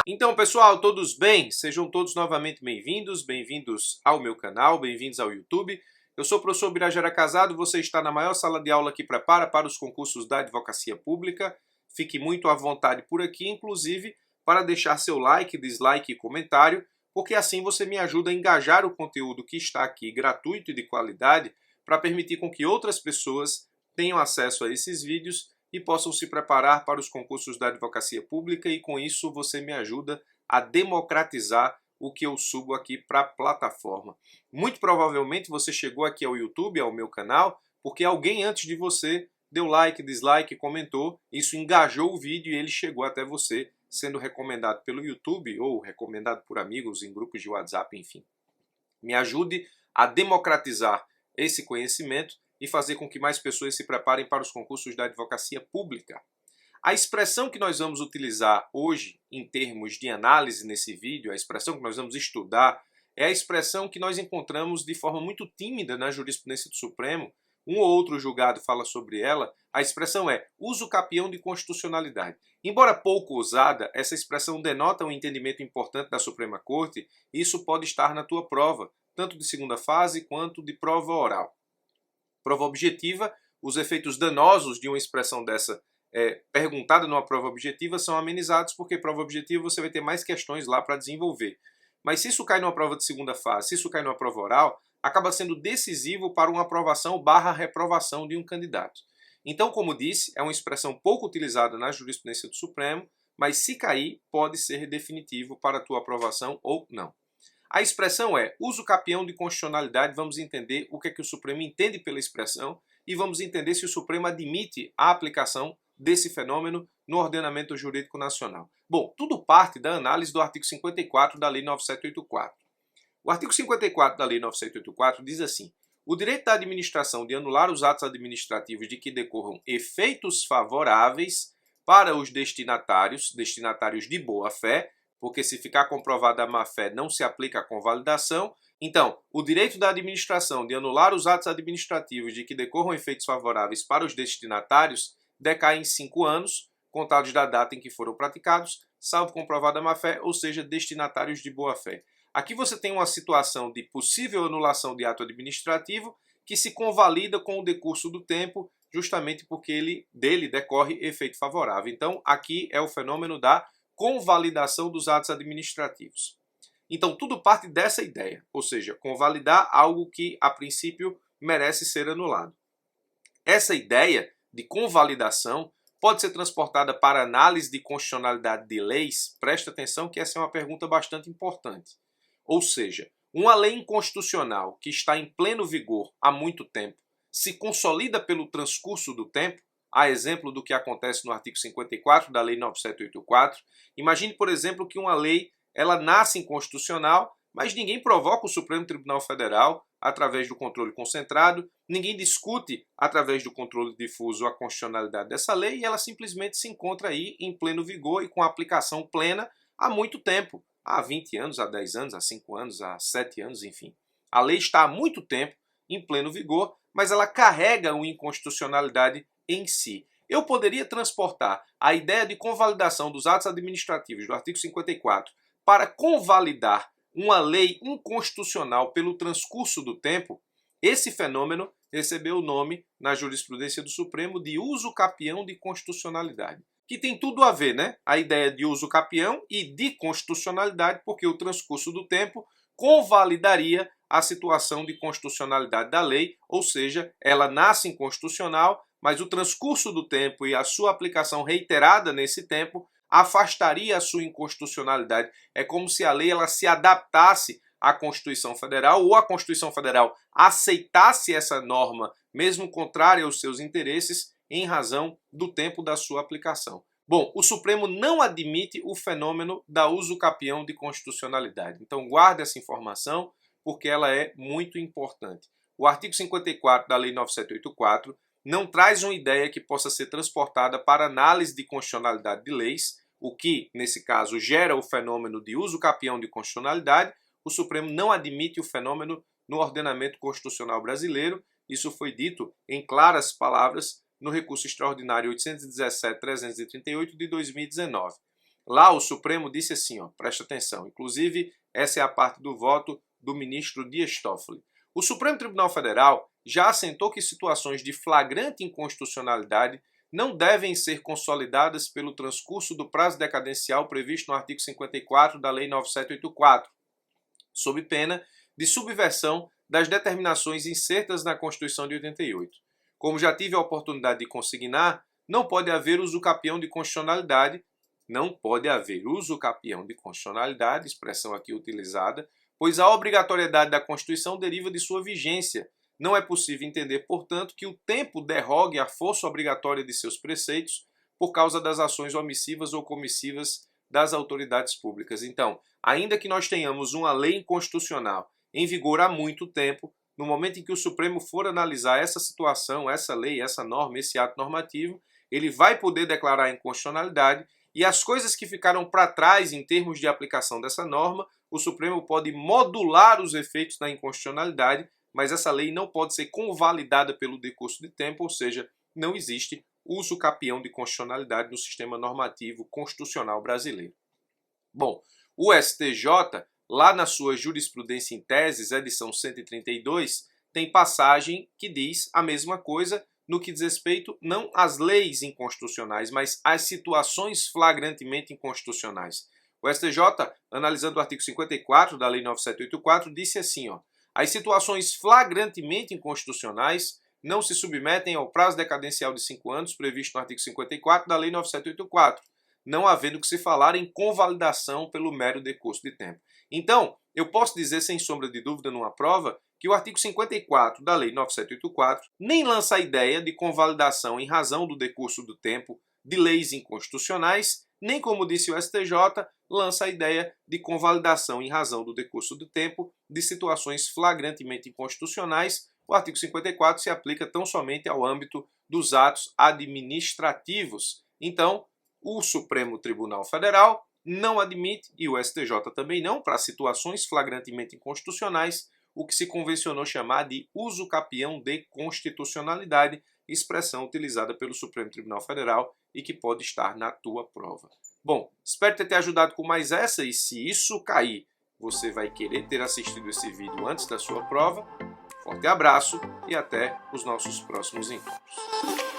Então, pessoal, todos bem? Sejam todos novamente bem-vindos ao meu canal, bem-vindos ao YouTube. Eu sou o professor Birajara Casado, você está na maior sala de aula que prepara para os concursos da advocacia pública. Fique muito à vontade por aqui, inclusive para deixar seu like, dislike e comentário, porque assim você me ajuda a engajar o conteúdo que está aqui gratuito e de qualidade para permitir com que outras pessoas tenham acesso a esses vídeos e possam se preparar para os concursos da advocacia pública, e com isso você me ajuda a democratizar o que eu subo aqui para a plataforma. Muito provavelmente você chegou aqui ao YouTube, ao meu canal, porque alguém antes de você deu like, dislike, comentou, isso engajou o vídeo e ele chegou até você, sendo recomendado pelo YouTube ou recomendado por amigos em grupos de WhatsApp, enfim. Me ajude a democratizar esse conhecimento e fazer com que mais pessoas se preparem para os concursos da advocacia pública. A expressão que nós vamos utilizar hoje em termos de análise nesse vídeo, a expressão que nós vamos estudar, é a expressão que nós encontramos de forma muito tímida na jurisprudência do Supremo. Um ou outro julgado fala sobre ela. A expressão é uso capião de constitucionalidade. Embora pouco usada, essa expressão denota um entendimento importante da Suprema Corte e isso pode estar na tua prova, tanto de segunda fase quanto de prova oral. Prova objetiva, os efeitos danosos de uma expressão dessa perguntada numa prova objetiva são amenizados, porque prova objetiva você vai ter mais questões lá para desenvolver. Mas se isso cai numa prova de segunda fase, se isso cai numa prova oral, acaba sendo decisivo para uma aprovação/reprovação de um candidato. Então, como disse, é uma expressão pouco utilizada na jurisprudência do Supremo, mas se cair, pode ser definitivo para a tua aprovação ou não. A expressão é uso capião de constitucionalidade. Vamos entender o que é que o Supremo entende pela expressão e vamos entender se o Supremo admite a aplicação desse fenômeno no ordenamento jurídico nacional. Bom, tudo parte da análise do artigo 54 da Lei 9784. O artigo 54 da Lei 9784 diz assim: o direito da administração de anular os atos administrativos de que decorram efeitos favoráveis para os destinatários de boa-fé, porque se ficar comprovada a má-fé não se aplica a convalidação. Então, o direito da administração de anular os atos administrativos de que decorram efeitos favoráveis para os destinatários decai em 5 anos, contados da data em que foram praticados, salvo comprovada a má-fé, ou seja, destinatários de boa-fé. Aqui você tem uma situação de possível anulação de ato administrativo que se convalida com o decurso do tempo, justamente porque dele decorre efeito favorável. Então, aqui é o fenômeno da convalidação dos atos administrativos. Então, tudo parte dessa ideia, ou seja, convalidar algo que, a princípio, merece ser anulado. Essa ideia de convalidação pode ser transportada para análise de constitucionalidade de leis. Presta atenção que essa é uma pergunta bastante importante. Ou seja, uma lei inconstitucional que está em pleno vigor há muito tempo se consolida pelo transcurso do tempo, a exemplo do que acontece no artigo 54 da Lei 9784. Imagine, por exemplo, que uma lei ela nasce inconstitucional, mas ninguém provoca o Supremo Tribunal Federal através do controle concentrado, ninguém discute através do controle difuso a constitucionalidade dessa lei e ela simplesmente se encontra aí em pleno vigor e com aplicação plena há muito tempo, há 20 anos, há 10 anos, há 5 anos, há 7 anos, enfim. A lei está há muito tempo em pleno vigor, mas ela carrega uma inconstitucionalidade em si. Eu poderia transportar a ideia de convalidação dos atos administrativos do artigo 54 para convalidar uma lei inconstitucional pelo transcurso do tempo. Esse fenômeno recebeu o nome na jurisprudência do Supremo de uso capião de constitucionalidade, que tem tudo a ver, né? A ideia de uso capião e de constitucionalidade, porque o transcurso do tempo convalidaria a situação de constitucionalidade da lei, ou seja, ela nasce inconstitucional, mas o transcurso do tempo e a sua aplicação reiterada nesse tempo afastaria a sua inconstitucionalidade. É como se a lei ela se adaptasse à Constituição Federal ou a Constituição Federal aceitasse essa norma, mesmo contrária aos seus interesses, em razão do tempo da sua aplicação. Bom, o Supremo não admite o fenômeno da uso capião de constitucionalidade. Então guarde essa informação porque ela é muito importante. O artigo 54 da Lei 9784 não traz uma ideia que possa ser transportada para análise de constitucionalidade de leis, o que, nesse caso, gera o fenômeno de uso capião de constitucionalidade. O Supremo não admite o fenômeno no ordenamento constitucional brasileiro. Isso foi dito em claras palavras no recurso extraordinário 817.338 de 2019. Lá o Supremo disse assim, ó, presta atenção, inclusive essa é a parte do voto do ministro Dias Toffoli. O Supremo Tribunal Federal já assentou que situações de flagrante inconstitucionalidade não devem ser consolidadas pelo transcurso do prazo decadencial previsto no artigo 54 da Lei 9784, sob pena de subversão das determinações insertas na Constituição de 88. Como já tive a oportunidade de consignar, não pode haver uso capião de constitucionalidade, expressão aqui utilizada, pois a obrigatoriedade da Constituição deriva de sua vigência. Não é possível entender, portanto, que o tempo derrogue a força obrigatória de seus preceitos por causa das ações omissivas ou comissivas das autoridades públicas. Então, ainda que nós tenhamos uma lei inconstitucional em vigor há muito tempo, no momento em que o Supremo for analisar essa situação, essa lei, essa norma, esse ato normativo, ele vai poder declarar a inconstitucionalidade e as coisas que ficaram para trás em termos de aplicação dessa norma, o Supremo pode modular os efeitos da inconstitucionalidade, mas essa lei não pode ser convalidada pelo decurso de tempo, ou seja, não existe uso capião de constitucionalidade no sistema normativo constitucional brasileiro. Bom, o STJ, lá na sua Jurisprudência em Teses, edição 132, tem passagem que diz a mesma coisa no que diz respeito não às leis inconstitucionais, mas às situações flagrantemente inconstitucionais. O STJ, analisando o artigo 54 da Lei 9784, disse assim, ó, as situações flagrantemente inconstitucionais não se submetem ao prazo decadencial de 5 anos previsto no artigo 54 da Lei 9784, não havendo que se falar em convalidação pelo mero decurso de tempo. Então, eu posso dizer sem sombra de dúvida numa prova que o artigo 54 da Lei 9784 nem lança a ideia de convalidação em razão do decurso do tempo de leis inconstitucionais, nem, como disse o STJ, lança a ideia de convalidação em razão do decurso do tempo de situações flagrantemente inconstitucionais. O artigo 54 se aplica tão somente ao âmbito dos atos administrativos. Então, o Supremo Tribunal Federal não admite, e o STJ também não, para situações flagrantemente inconstitucionais, o que se convencionou chamar de uso capião de constitucionalidade, expressão utilizada pelo Supremo Tribunal Federal e que pode estar na tua prova. Bom, espero ter te ajudado com mais essa, e se isso cair, você vai querer ter assistido esse vídeo antes da sua prova. Forte abraço e até os nossos próximos encontros.